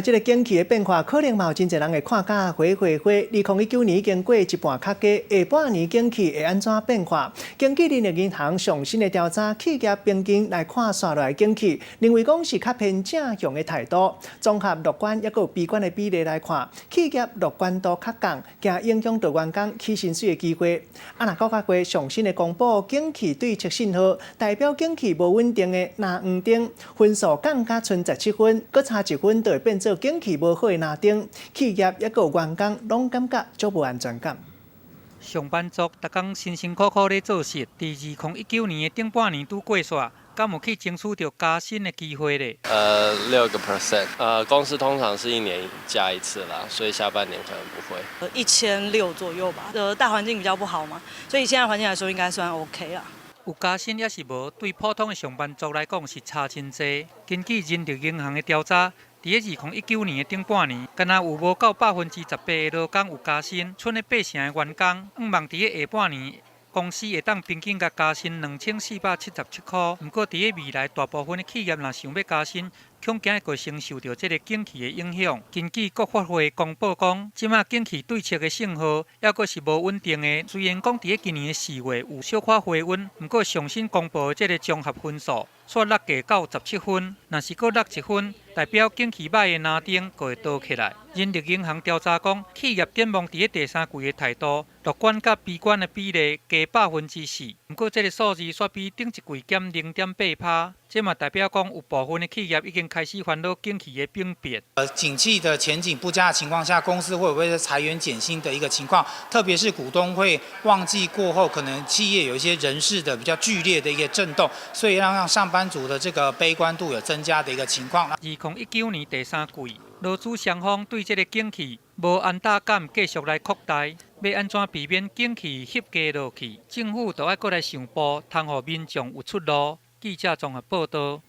这个景气的变化，可能嘛有真侪人会看甲2019年已经过一半较加，下半年景气会安怎变化？根据人力银行上新的调查，企业平均来看刷落来景气，认为讲是较偏正向的态度。综合乐观也有悲观的比例来看，企业乐观度较降，惊影响到员工起薪水的机会。若9月过上新的公布景气对策信号，代表景气无稳定的那黄灯分数降甲剩17分，搁差1分就会变做景气无好的那灯，企业也有员工拢感觉足无安全感。上班族逐工辛辛苦苦咧做事，伫2019年的顶半年拄过煞，敢有去争取到加薪的机会咧？6%，公司通常是1年加1次啦，所以下半年可能不会。1600左右吧。大环境比较不好嘛，所以现在环境来说应该算 OK 啦。有加薪也是无，对普通的上班族来讲是差真济。根据人力银行的调查，伫2019年的顶半年，敢若有无到18%的劳工有加薪，剩的8成的员工，望伫个下半年，公司会当平均甲加薪2477块。不过，伫个未来，大部分的企业若想要加薪，恐惊会承受到这个景气的影响。根据国发会公布讲，即马景气对策的信号还阁是无稳定的。虽然讲伫个今年的4月有小可回稳，不过上新公布的这个综合分数却落价到17分，若是阁落1分，代表景气歹的蓝灯阁会倒起来。人力银行调查讲，企业展望伫个第三季的态度，乐观甲悲观的比例加4%。不过，这个数字却比顶一季减0.8%，这嘛代表讲有部分的企业已经开始烦恼景气的变变。景气的前景不佳的情况下，公司会不会裁员减薪的一个情况？特别是股东会旺季过后，可能企业有一些人事的比较剧烈的一个震动，所以让上班族的这个悲观度有增加的一个情况。2019年第三季，劳资双方对这个景气无安大感继续来扩大，要安怎避免景气翕加落去？政府就要过来想步，通予民众有出路。记者综合报道。